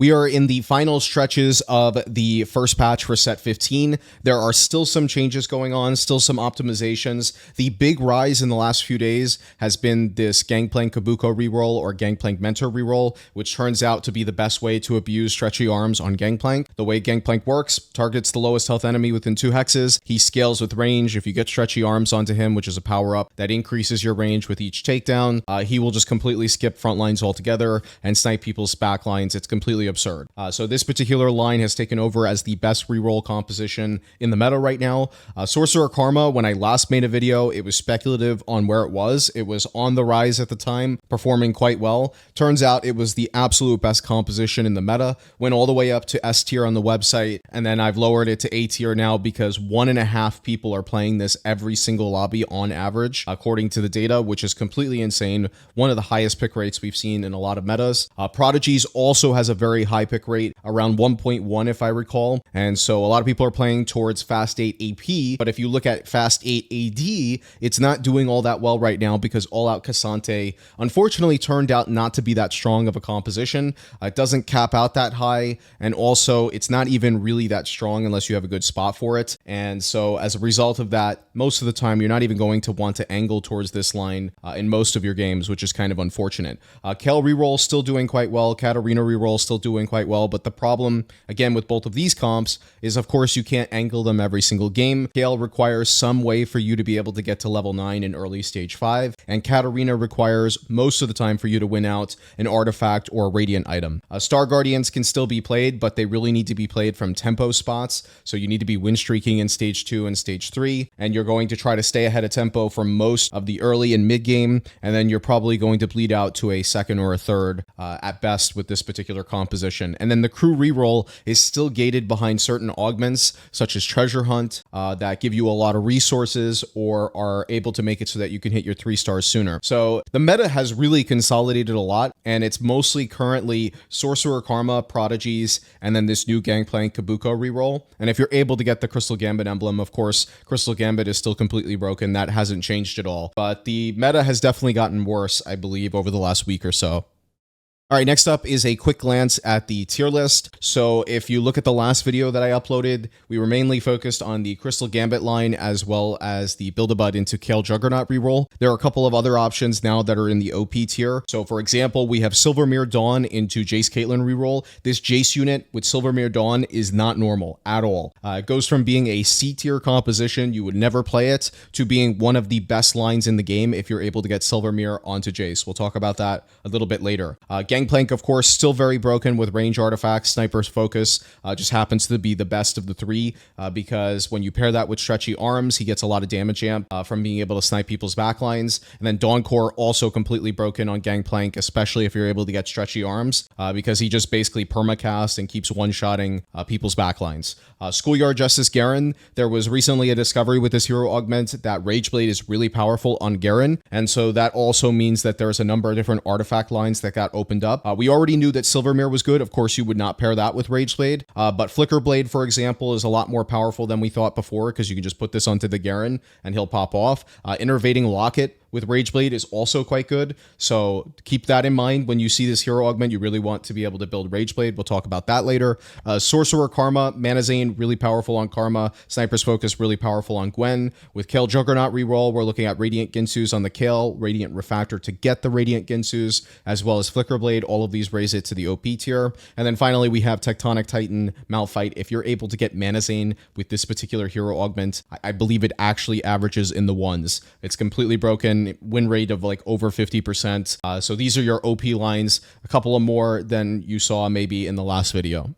We are in the final stretches of the first patch for set 15. There are still some changes going on, still some optimizations. The big rise in the last few days has been this Gangplank Kabuko reroll or Gangplank Mentor reroll, which turns out to be the best way to abuse stretchy arms on Gangplank. The way Gangplank works, targets the lowest health enemy within 2 hexes. He scales with range. If you get stretchy arms onto him, which is a power-up that increases your range with each takedown, he will just completely skip front lines altogether and snipe people's back lines. It's completely absurd. So this particular line has taken over as the best reroll composition in the meta right now. Sorcerer Karma, when I last made a video, it was speculative on where it was. It was on the rise at the time, performing quite well. Turns out it was the absolute best composition in the meta. Went all the way up to S tier on the website, and then I've lowered it to A tier now because 1.5 people are playing this every single lobby on average, according to the data, which is completely insane. One of the highest pick rates we've seen in a lot of metas. Prodigies also has a very high pick rate, around 1.1 if I recall, and so a lot of people are playing towards Fast 8 AP, but if you look at Fast 8 AD, it's not doing all that well right now because All Out Cassante unfortunately turned out not to be that strong of a composition. It doesn't cap out that high, and also it's not even really that strong unless you have a good spot for it, and so as a result of that, most of the time you're not even going to want to angle towards this line in most of your games, which is kind of unfortunate. Kel reroll still doing quite well, Katarina reroll still doing quite well, but the problem, again, with both of these comps is, of course, you can't angle them every single game. Kale requires some way for you to be able to get to level 9 in early stage 5, and Katarina requires most of the time for you to win out an artifact or a radiant item. Star Guardians can still be played, but they really need to be played from tempo spots, so you need to be win streaking in stage 2 and stage 3, and you're going to try to stay ahead of tempo for most of the early and mid game, and then you're probably going to bleed out to a second or a third at best with this particular composition. And then the crew reroll is still gated behind certain augments, such as Treasure Hunt, that give you a lot of resources or are able to make it so that you can hit your 3 stars sooner. So the meta has really consolidated a lot, and it's mostly currently Sorcerer Karma, Prodigies, and then this new Gangplank Kabuko reroll. And if you're able to get the Crystal Gambit emblem, of course, Crystal Gambit is still completely broken. That hasn't changed at all. But the meta has definitely gotten worse, I believe, over the last week or so. All right, next up is a quick glance at the tier list. So if you look at the last video that I uploaded, we were mainly focused on the Crystal Gambit line as well as the Build-A-Bud into Kale Juggernaut reroll. There are a couple of other options now that are in the OP tier. So for example, we have Silvermere Dawn into Jayce Caitlyn reroll. This Jayce unit with Silvermere Dawn is not normal at all. It goes from being a C tier composition, you would never play it, to being one of the best lines in the game if you're able to get Silvermere onto Jayce. We'll talk about that a little bit later. Gangplank, of course, still very broken with range artifacts. Sniper's Focus just happens to be the best of the 3 because when you pair that with stretchy arms, he gets a lot of damage amp from being able to snipe people's backlines. And then Dawn Core also completely broken on Gangplank, especially if you're able to get stretchy arms because he just basically permacast and keeps one-shotting people's backlines. Schoolyard Justice Garen, there was recently a discovery with this hero augment that Rageblade is really powerful on Garen, and so that also means that there's a number of different artifact lines that got opened up. We already knew that Silvermere was good. Of course, you would not pair that with Rageblade, but Flickerblade, for example, is a lot more powerful than we thought before because you can just put this onto the Garen and he'll pop off. Innervating Locket with Rageblade is also quite good, so keep that in mind when you see this hero augment. You really want to be able to build Rageblade. We'll talk about that later. Sorcerer Karma, Mana Zane, really powerful on Karma. Sniper's Focus, really powerful on Gwen. With Kale Juggernaut reroll, we're looking at Radiant Ginsus on the Kale, Radiant Refactor to get the Radiant Ginsus, as well as Flickerblade. All of these raise it to the OP tier. And then finally, we have Tectonic Titan, Malphite. If you're able to get Mana Zane with this particular hero augment, I believe it actually averages in the 1s. It's completely broken. Win rate of like over 50%. So these are your OP lines, a couple of more than you saw maybe in the last video.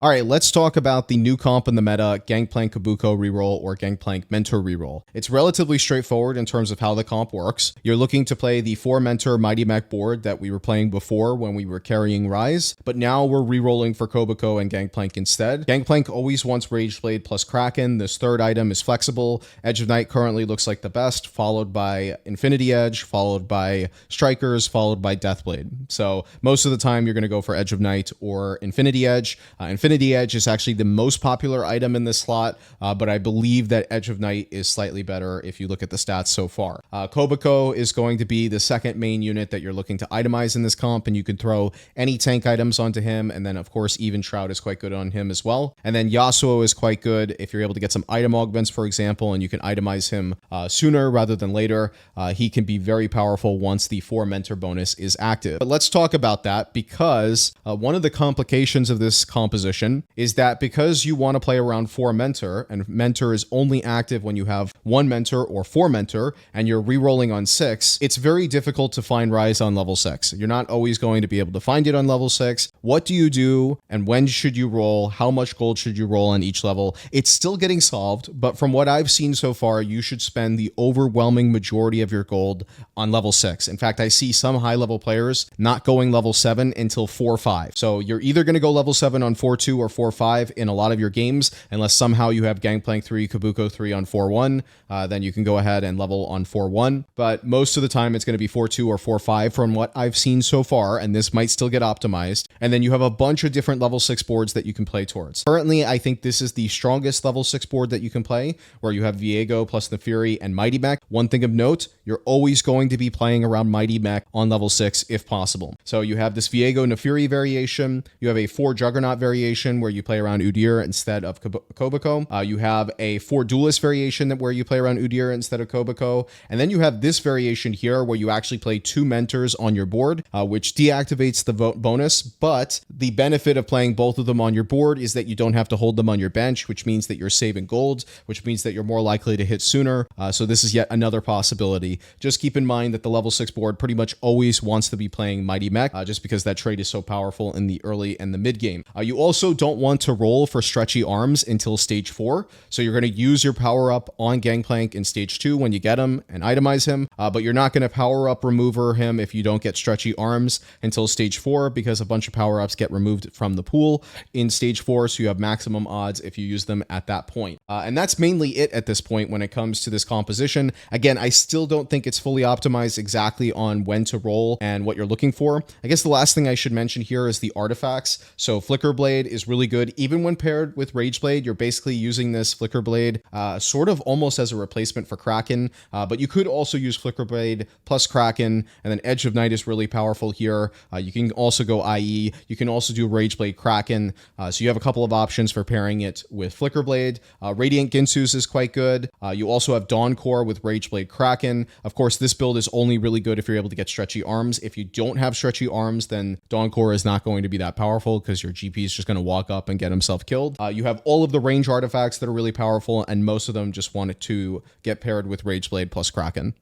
All right, let's talk about the new comp in the meta, Gangplank Kabuko reroll or Gangplank Mentor reroll. It's relatively straightforward in terms of how the comp works. You're looking to play the 4 Mentor Mighty Mech board that we were playing before when we were carrying Rise, but now we're rerolling for Koboko and Gangplank instead. Gangplank always wants Rageblade plus Kraken. This third item is flexible. Edge of Night currently looks like the best, followed by Infinity Edge, followed by Strikers, followed by Deathblade. So most of the time you're going to go for Edge of Night or Infinity Edge. Infinity Affinity Edge is actually the most popular item in this slot, but I believe that Edge of Night is slightly better if you look at the stats so far. Kobako is going to be the second main unit that you're looking to itemize in this comp, and you can throw any tank items onto him, and then of course Even Shroud is quite good on him as well. And then Yasuo is quite good if you're able to get some item augments, for example, and you can itemize him sooner rather than later. He can be very powerful once the 4 mentor bonus is active. But let's talk about that, because one of the complications of this composition is that because you want to play around 4 mentor, and mentor is only active when you have 1 mentor or 4 mentor, and you're re-rolling on 6, it's very difficult to find Rise on level 6. You're not always going to be able to find it on level 6. What do you do, and when should you roll? How much gold should you roll on each level? It's still getting solved, but from what I've seen so far, you should spend the overwhelming majority of your gold on level 6. In fact, I see some high-level players not going level 7 until 4-5. So you're either going to go level 7 on 4-2 or 4-5 in a lot of your games, unless somehow you have Gangplank 3, Kabuko 3 on 4-1, then you can go ahead and level on 4-1. But most of the time, it's going to be 4-2 or 4-5 from what I've seen so far, and this might still get optimized. And then you have a bunch of different level 6 boards that you can play towards. Currently, I think this is the strongest level 6 board that you can play, where you have Viego plus the Fury and Mighty Mech. One thing of note, you're always going to be playing around Mighty Mech on level 6 if possible. So you have this Viego Nefuri variation, you have a 4 Juggernaut variation where you play around Udyr instead of Kobako. You have a 4 Duelist variation where you play around Udyr instead of Kobako. And then you have this variation here where you actually play 2 mentors on your board, which deactivates the bonus, but the benefit of playing both of them on your board is that you don't have to hold them on your bench, which means that you're saving gold, which means that you're more likely to hit sooner. So this is yet another possibility. Just keep in mind that the level 6 board pretty much always wants to be playing Mighty Mech, just because that trait is so powerful in the early and the mid game. You also don't want to roll for stretchy arms until stage 4. So you're going to use your power up on Gangplank in stage 2 when you get him and itemize him, but you're not going to power up remover him if you don't get stretchy arms until stage 4, because a bunch of power ups get removed from the pool in stage 4, so you have maximum odds if you use them at that point. And that's mainly it at this point when it comes to this composition. Again, I still don't think it's fully optimized exactly on when to roll and what you're looking for. I guess the last thing I should mention here is the artifacts. So Flicker Blade is really good. Even when paired with Rage Blade, you're basically using this Flicker Blade sort of almost as a replacement for Kraken, but you could also use Flicker Blade plus Kraken, and then Edge of Night is really powerful here. You can also go IE. You can also do Rage Blade Kraken, so you have a couple of options for pairing it with Flicker Blade. Radiant Ginsu's is quite good. You also have Dawn Core with Rage Blade Kraken. Of course, this build is only really good if you're able to get stretchy arms. If you don't have stretchy arms, then Dawn Core is not going to be that powerful because your GP is just going to walk up and get himself killed. You have all of the range artifacts that are really powerful, and most of them just want it to get paired with Rage Blade plus Kraken.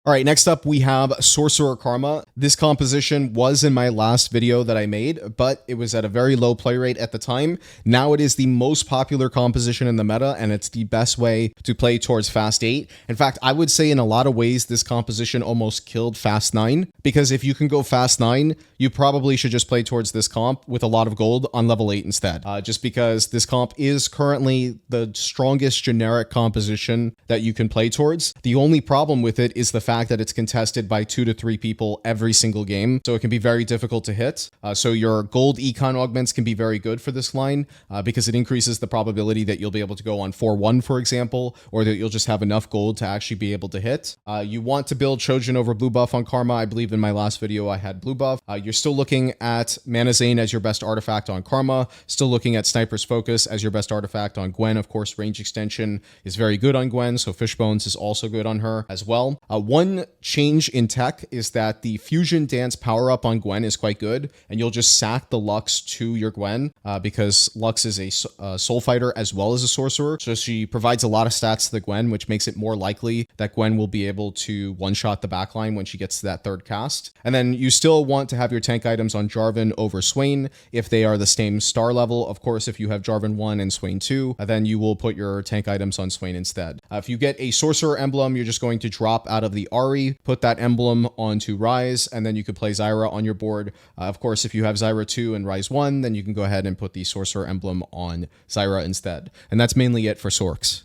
All right, next up we have Sorcerer Karma. This composition was in my last video that I made, but it was at a very low play rate at the time. Now it is the most popular composition in the meta, and it's the best way to play towards Fast 8. In fact, I would say in a lot of ways this composition almost killed Fast 9, because if you can go Fast 9, you probably should just play towards this comp with a lot of gold on level 8 instead, just because this comp is currently the strongest generic composition that you can play towards. The only problem with it is the fact that it's contested by 2 to 3 people every single game, so it can be very difficult to hit. So your gold econ augments can be very good for this line, because it increases the probability that you'll be able to go on 4-1, for example, or that you'll just have enough gold to actually be able to hit. You want to build Trojan over blue buff on Karma. I believe in my last video I had blue buff. You're still looking at Mana Zane as your best artifact on Karma, still looking at Sniper's Focus as your best artifact on Gwen. Of course, range extension is very good on Gwen, so Fishbones is also good on her as well. One change in tech is that the Fusion Dance power-up on Gwen is quite good, and you'll just sack the Lux to your Gwen, because Lux is a soul fighter as well as a sorcerer, so she provides a lot of stats to the Gwen, which makes it more likely that Gwen will be able to one-shot the backline when she gets to that third cast. And then you still want to have your tank items on Jarvan over Swain if they are the same star level. Of course, if you have Jarvan 1 and Swain 2, then you will put your tank items on Swain instead. If you get a sorcerer emblem, you're just going to drop out of the Ari, put that emblem onto Rise, and then you could play Zyra on your board. Of course, if you have Zyra 2 and Rise 1, then you can go ahead and put the sorcerer emblem on Zyra instead. And that's mainly it for Sorks.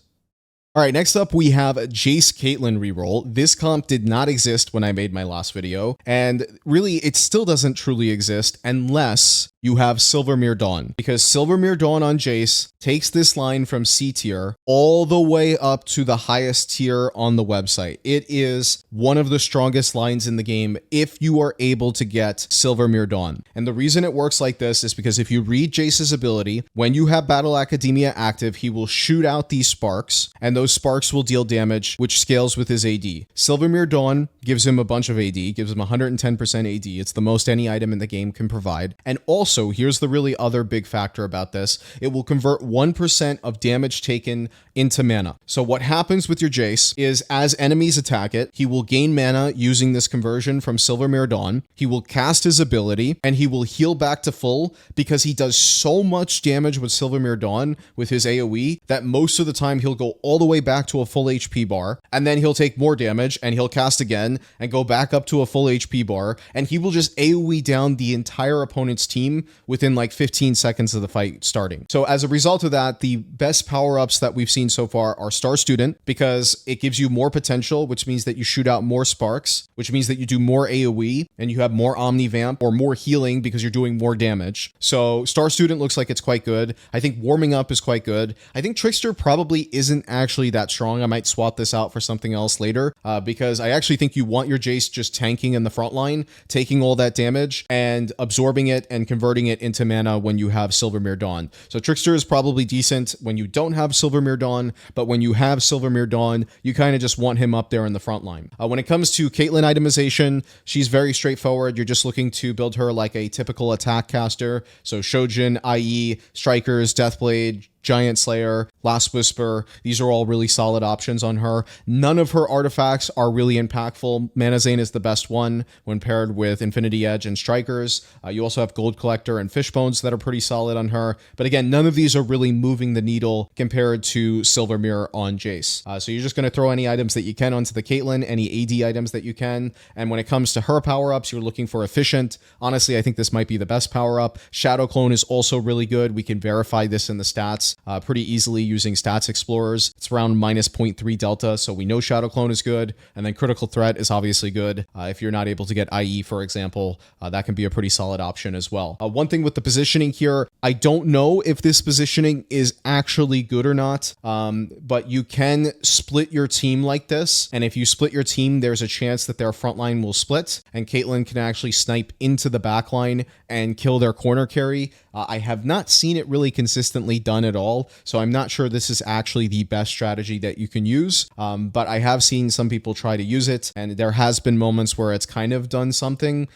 All right, next up we have Jayce Caitlyn reroll. This comp did not exist when I made my last video, and really it still doesn't truly exist unless you have Silvermere Dawn, because Silvermere Dawn on Jayce takes this line from C tier all the way up to the highest tier on the website. It is one of the strongest lines in the game if you are able to get Silvermere Dawn. And the reason it works like this is because if you read Jayce's ability, when you have Battle Academia active, he will shoot out these sparks, and those sparks will deal damage, which scales with his AD. Silvermere Dawn gives him a bunch of AD, gives him 110% AD. It's the most any item in the game can provide. And also, here's the really other big factor about this. It will convert 1% of damage taken into mana. So what happens with your Jayce is as enemies attack it, he will gain mana using this conversion from Silvermere Dawn. He will cast his ability and he will heal back to full because he does so much damage with Silvermere Dawn with his AoE that most of the time he'll go all the way back to a full HP bar, and then he'll take more damage and he'll cast again and go back up to a full HP bar, and he will just AoE down the entire opponent's team within like 15 seconds of the fight starting. So as a result of that, the best power-ups that we've seen so far are Star Student, because it gives you more potential, which means that you shoot out more sparks, which means that you do more AoE and you have more Omni Vamp or more healing because you're doing more damage. So Star Student looks like it's quite good. I think Warming Up is quite good. I think Trickster probably isn't actually that strong. I might swap this out for something else later because I actually think you want your Jayce just tanking in the front line, taking all that damage and absorbing it and converting it into mana when you have Silvermere Dawn. So Trickster is probably decent when you don't have Silvermere Dawn, but when you have Silvermere Dawn, you kind of just want him up there in the front line. When it comes to Caitlyn itemization, she's very straightforward. You're just looking to build her like a typical attack caster. So Shojin, IE, Strikers, Deathblade, Giant Slayer, Last Whisper, these are all really solid options on her. None of her artifacts are really impactful. Mana Zane is the best one when paired with Infinity Edge and Strikers. You also have Gold Collector and Fishbones that are pretty solid on her. But again, none of these are really moving the needle compared to Silvermere on Jayce. So you're just going to throw any items that you can onto the Caitlyn, any AD items that you can. And when it comes to her power-ups, you're looking for Efficient. Honestly, I think this might be the best power-up. Shadow Clone is also really good. We can verify this in the stats pretty easily using Stats Explorers. It's around minus 0.3 delta, so we know Shadow Clone is good. And then Critical Threat is obviously good. If you're not able to get IE, for example, that can be a pretty solid option as well. One thing with the positioning here, I don't know if this positioning is actually good or not, but you can split your team like this. And if you split your team, there's a chance that their front line will split, and Caitlyn can actually snipe into the back line and kill their corner carry. I have not seen it really consistently done at all, so I'm not sure this is actually the best strategy that you can use, but I have seen some people try to use it, and there has been moments where it's kind of done something,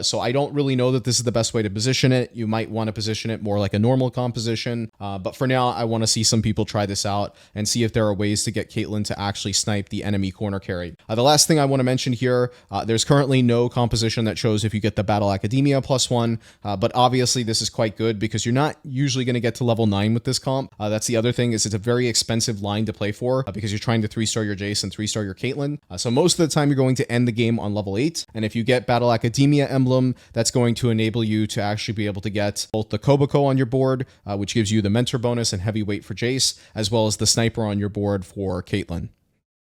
so I don't really know that this is the best way to position it. You might want to position it more like a normal composition, but for now, I want to see some people try this out and see if there are ways to get Caitlyn to actually snipe the enemy corner carry. The last thing I want to mention here, there's currently no composition that shows if you get the Battle Academia +1, but obviously this is quite good because you're not usually going to get to level 9 with this comp. That's the other thing, is it's a very expensive line to play for because you're trying to 3-star your Jayce and 3-star your Caitlyn. So most of the time you're going to end the game on level 8. And if you get Battle Academia emblem, that's going to enable you to actually be able to get both the Koboko on your board, which gives you the mentor bonus and heavyweight for Jayce, as well as the sniper on your board for Caitlyn.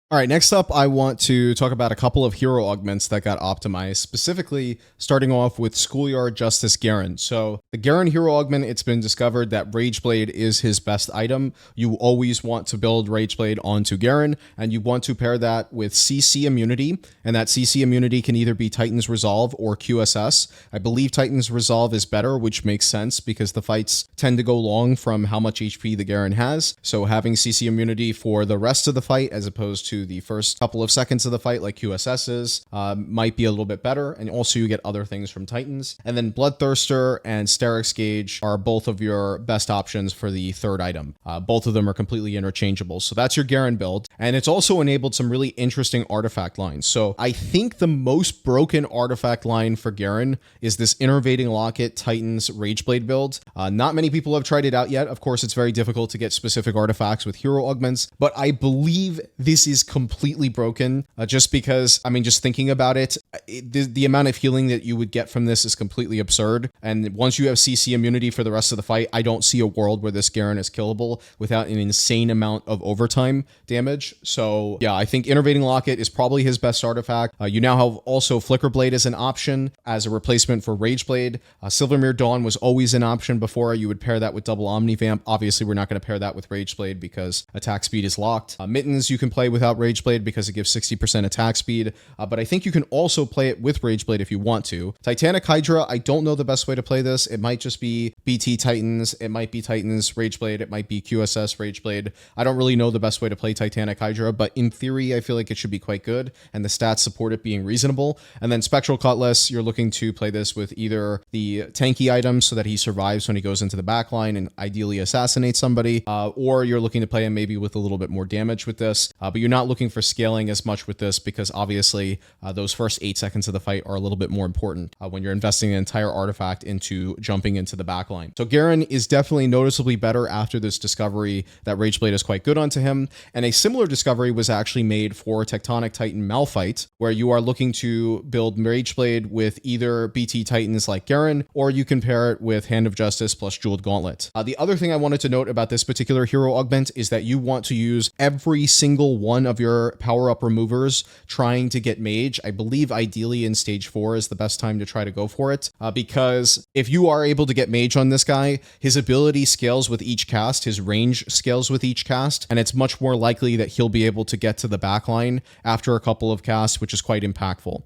All right, next up, I want to talk about a couple of hero augments that got optimized, specifically starting off with Schoolyard Justice Garen. So the Garen hero augment, it's been discovered that Rageblade is his best item. You always want to build Rageblade onto Garen, and you want to pair that with CC immunity, and that CC immunity can either be Titan's Resolve or QSS. I believe Titan's Resolve is better, which makes sense because the fights tend to go long from how much HP the Garen has. So having CC immunity for the rest of the fight as opposed to the first couple of seconds of the fight like QSS is might be a little bit better, and also you get other things from Titans. And then Bloodthirster and Sterix Gauge are both of your best options for the third item. Both of them are completely interchangeable, so that's your Garen build. And it's also enabled some really interesting artifact lines. So I think the most broken artifact line for Garen is this Innervating Locket Titans Rageblade build. Not many people have tried it out yet. Of course, it's very difficult to get specific artifacts with hero augments, but I believe this is completely broken, just because, I mean, just thinking about it, the amount of healing that you would get from this is completely absurd. And once you have CC immunity for the rest of the fight, I don't see a world where this Garen is killable without an insane amount of overtime damage. So yeah, I think Innervating Locket is probably his best artifact. You now have also Flicker Blade as an option as a replacement for Rage Blade. Silvermere Dawn was always an option before. You would pair that with double Omnivamp. Obviously, we're not going to pair that with Rage Blade because attack speed is locked. Mittens you can play without Rage Blade because it gives 60% attack speed, but I think you can also play it with Rage Blade if you want to. Titanic Hydra, I don't know the best way to play this. It might just be BT Titans, it might be Titans Rage Blade, it might be QSS Rage Blade. I don't really know the best way to play Titanic Hydra, but in theory, I feel like it should be quite good, and the stats support it being reasonable. And then Spectral Cutlass, you're looking to play this with either the tanky items so that he survives when he goes into the backline and ideally assassinates somebody, or you're looking to play him maybe with a little bit more damage with this, but you're not looking for scaling as much with this because obviously those first 8 seconds of the fight are a little bit more important when you're investing an entire artifact into jumping into the backline. So Garen is definitely noticeably better after this discovery that Rage Blade is quite good onto him, and a similar discovery was actually made for Tectonic Titan Malphite, where you are looking to build Rage Blade with either BT Titans like Garen, or you can pair it with Hand of Justice plus Jeweled Gauntlet. The other thing I wanted to note about this particular hero augment is that you want to use every single one of your power-up removers trying to get Mage. I believe ideally in stage 4 is the best time to try to go for it, because if you are able to get Mage on this guy, his ability scales with each cast, his range scales with each cast, and it's much more likely that he'll be able to get to the backline after a couple of casts, which is quite impactful.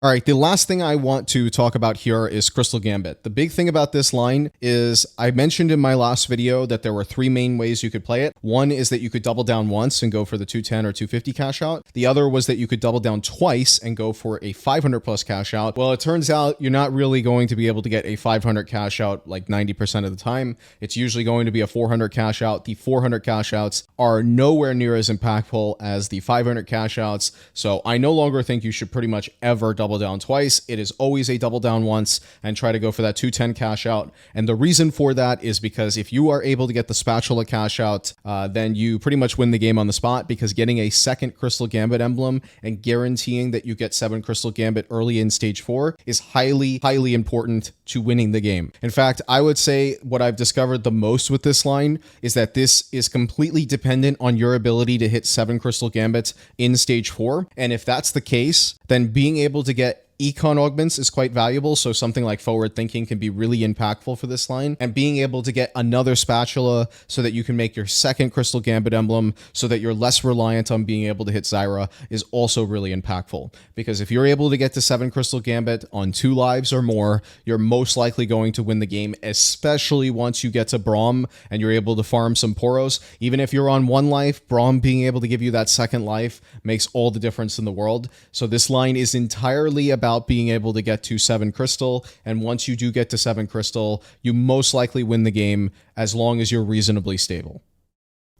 All right, the last thing I want to talk about here is Crystal Gambit. The big thing about this line is I mentioned in my last video that there were 3 main ways you could play it. One is that you could double down once and go for the 210 or 250 cash out. The other was that you could double down twice and go for a 500 plus cash out. Well, it turns out you're not really going to be able to get a 500 cash out like 90% of the time. It's usually going to be a 400 cash out. The 400 cash outs are nowhere near as impactful as the 500 cash outs. So I no longer think you should pretty much ever double down twice. It is always a double down once and try to go for that 210 cash out. And the reason for that is because if you are able to get the spatula cash out, then you pretty much win the game on the spot, because getting a second Crystal Gambit emblem and guaranteeing that you get 7 Crystal Gambit early in stage 4 is highly, highly important to winning the game. In fact, I would say what I've discovered the most with this line is that this is completely dependent on your ability to hit 7 Crystal Gambits in stage 4. And if that's the case, then being able to get econ augments is quite valuable, so something like forward thinking can be really impactful for this line, and being able to get another spatula so that you can make your second Crystal Gambit emblem so that you're less reliant on being able to hit Zyra is also really impactful, because if you're able to get to 7 Crystal Gambit on 2 lives or more, you're most likely going to win the game, especially once you get to Braum and you're able to farm some Poros. Even if you're on 1 life, Braum being able to give you that second life makes all the difference in the world. So this line is entirely about being able to get to 7 Crystal, and once you do get to 7 Crystal, you most likely win the game as long as you're reasonably stable.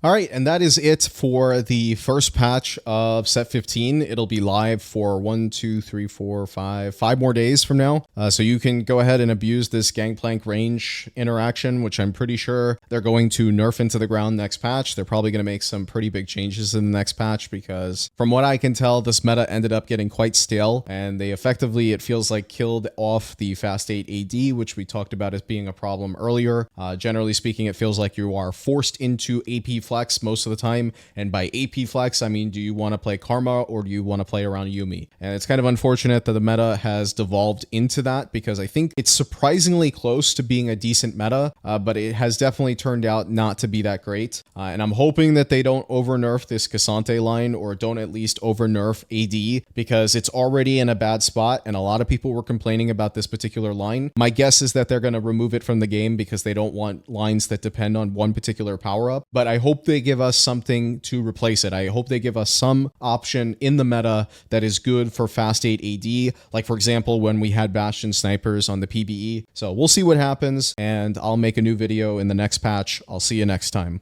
All right, and that is it for the first patch of set 15. It'll be live for 5 more days from now. So you can go ahead and abuse this Gangplank range interaction, which I'm pretty sure they're going to nerf into the ground next patch. They're probably going to make some pretty big changes in the next patch, because from what I can tell, this meta ended up getting quite stale, and they effectively, it feels like, killed off the Fast 8 AD, which we talked about as being a problem earlier. Generally speaking, it feels like you are forced into AP flex most of the time, and by AP flex I mean, do you want to play Karma or do you want to play around Yuumi? And it's kind of unfortunate that the meta has devolved into that, because I think it's surprisingly close to being a decent meta, but it has definitely turned out not to be that great, and I'm hoping that they don't over nerf this Cassante line, or don't at least over nerf AD, because it's already in a bad spot and a lot of people were complaining about this particular line. My guess is that they're going to remove it from the game because they don't want lines that depend on one particular power up, but I hope they give us something to replace it. I hope they give us some option in the meta that is good for Fast 8 AD, like for example when we had Bastion snipers on the PBE. So we'll see what happens, and I'll make a new video in the next patch. I'll see you next time.